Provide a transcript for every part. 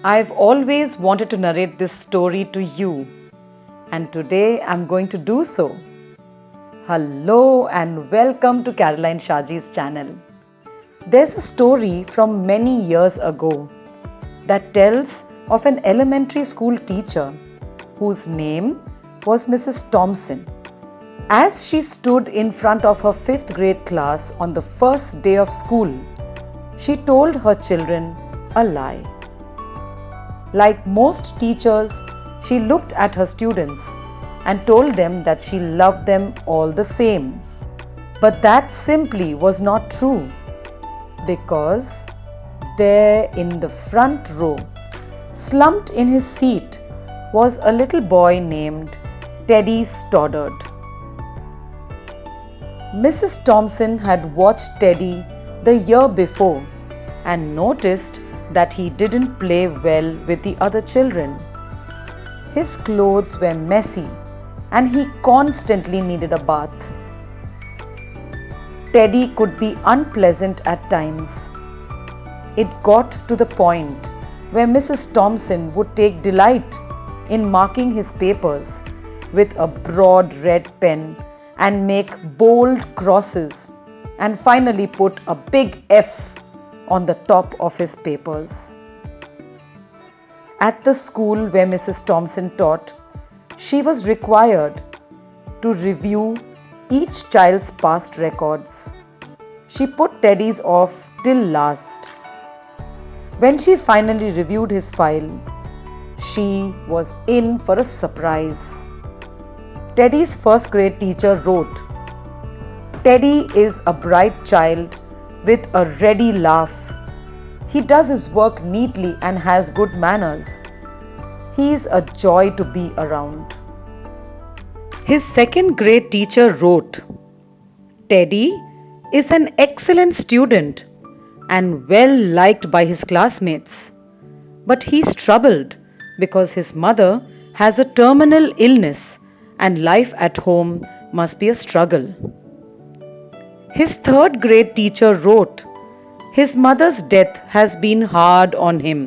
I've always wanted to narrate this story to you, and today I'm going to do so. Hello and welcome to Caroline Shaji's channel. There's a story from many years ago that tells of an elementary school teacher whose name was Mrs. Thompson. As she stood in front of her 5th grade class on the first day of school, she told her children a lie. Like most teachers, she looked at her students and told them that she loved them all the same. But that simply was not true, because there in the front row, slumped in his seat, was a little boy named Teddy Stoddard. Mrs. Thompson had watched Teddy the year before and noticed that he didn't play well with the other children. His clothes were messy and he constantly needed a bath. Teddy could be unpleasant at times. It got to the point where Mrs. Thompson would take delight in marking his papers with a broad red pen and make bold crosses and finally put a big F on the top of his papers. At the school where Mrs. Thompson taught, she was required to review each child's past records. She put Teddy's off till last. When she finally reviewed his file, she was in for a surprise. Teddy's 1st grade teacher wrote, "Teddy is a bright child with a ready laugh. He does his work neatly and has good manners. He is a joy to be around." His 2nd grade teacher wrote, "Teddy is an excellent student and well liked by his classmates. But he's troubled because his mother has a terminal illness and life at home must be a struggle." His 3rd grade teacher wrote, "His mother's death has been hard on him.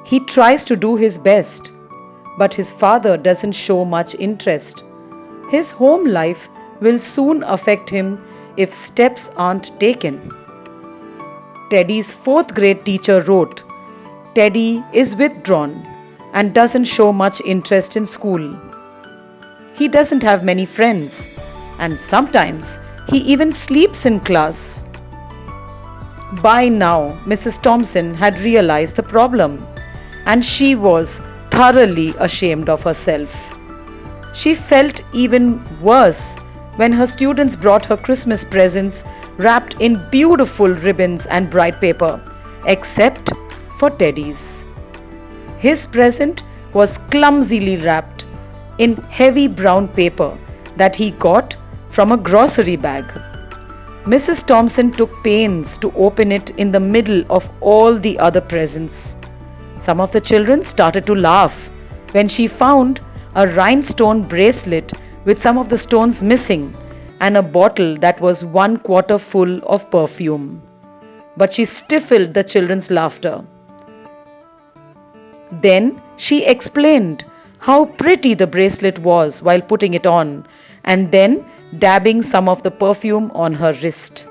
He tries to do his best, but his father doesn't show much interest. His home life will soon affect him if steps aren't taken." Teddy's 4th grade teacher wrote, "Teddy is withdrawn and doesn't show much interest in school. He doesn't have many friends, and sometimes he even sleeps in class." By now, Mrs. Thompson had realized the problem, and she was thoroughly ashamed of herself. She felt even worse when her students brought her Christmas presents wrapped in beautiful ribbons and bright paper, except for Teddy's. His present was clumsily wrapped in heavy brown paper that he got from a grocery bag. Mrs. Thompson took pains to open it in the middle of all the other presents. Some of the children started to laugh when she found a rhinestone bracelet with some of the stones missing and a bottle that was 1/4 full of perfume. But she stifled the children's laughter. Then she explained how pretty the bracelet was while putting it on, and then dabbing some of the perfume on her wrist.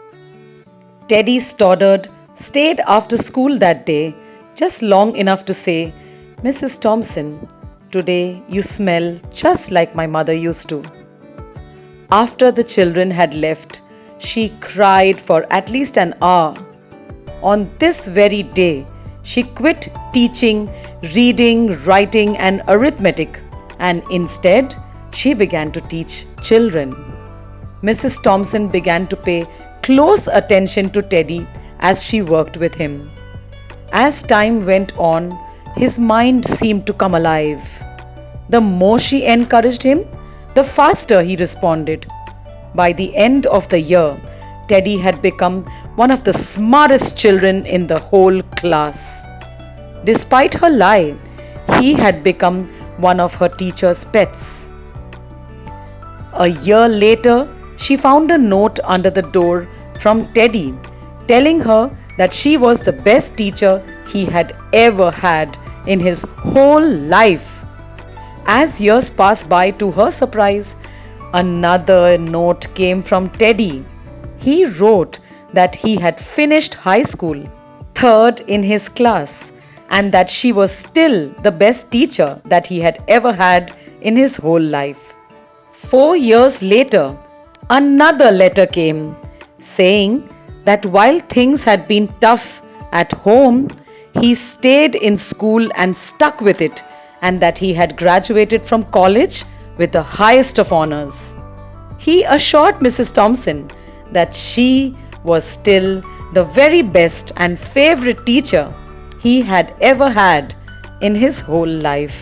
Teddy Stoddard stayed after school that day just long enough to say, "Mrs. Thompson, today you smell just like my mother used to." After the children had left, she cried for at least an hour. On this very day, she quit teaching reading, writing, and arithmetic, and instead, she began to teach children. Mrs. Thompson began to pay close attention to Teddy as she worked with him. As time went on, his mind seemed to come alive. The more she encouraged him, the faster he responded. By the end of the year, Teddy had become one of the smartest children in the whole class. Despite her lie, he had become one of her teacher's pets. A year later, she found a note under the door from Teddy telling her that she was the best teacher he had ever had in his whole life. As years passed by, to her surprise, another note came from Teddy. He wrote that he had finished high school, third in his class, and that she was still the best teacher that he had ever had in his whole life. 4 years later, another letter came saying that while things had been tough at home, he stayed in school and stuck with it, and that he had graduated from college with the highest of honors. He assured Mrs. Thompson that she was still the very best and favorite teacher he had ever had in his whole life.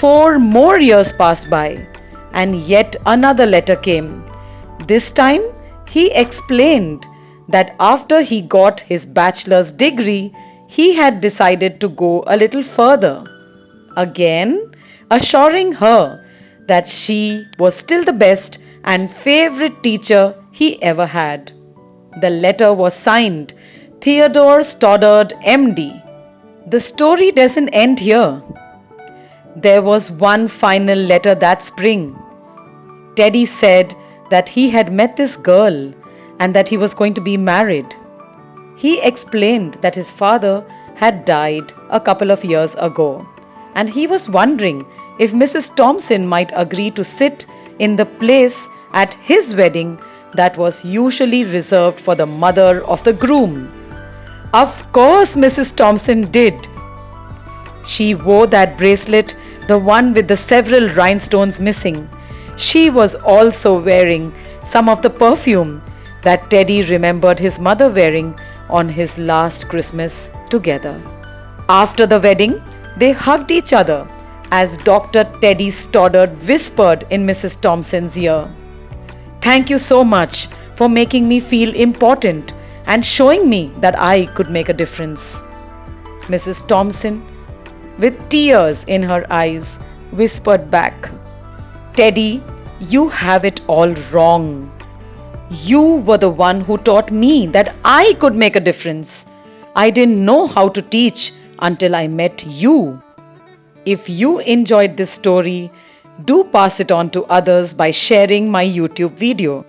4 more years passed by, and yet another letter came. This time, he explained that after he got his bachelor's degree, he had decided to go a little further, again assuring her that she was still the best and favorite teacher he ever had. The letter was signed Theodore Stoddard, MD. The story doesn't end here. There was one final letter that spring. Teddy said that he had met this girl and that he was going to be married. He explained that his father had died a couple of years ago, and he was wondering if Mrs. Thompson might agree to sit in the place at his wedding that was usually reserved for the mother of the groom. Of course, Mrs. Thompson did. She wore that bracelet, the one with the several rhinestones missing. She was also wearing some of the perfume that Teddy remembered his mother wearing on his last Christmas together. After the wedding, they hugged each other as Dr. Teddy Stoddard whispered in Mrs. Thompson's ear, "Thank you so much for making me feel important and showing me that I could make a difference." Mrs. Thompson, with tears in her eyes, whispered back, "Teddy, you have it all wrong. You were the one who taught me that I could make a difference. I didn't know how to teach until I met you." If you enjoyed this story, do pass it on to others by sharing my YouTube video.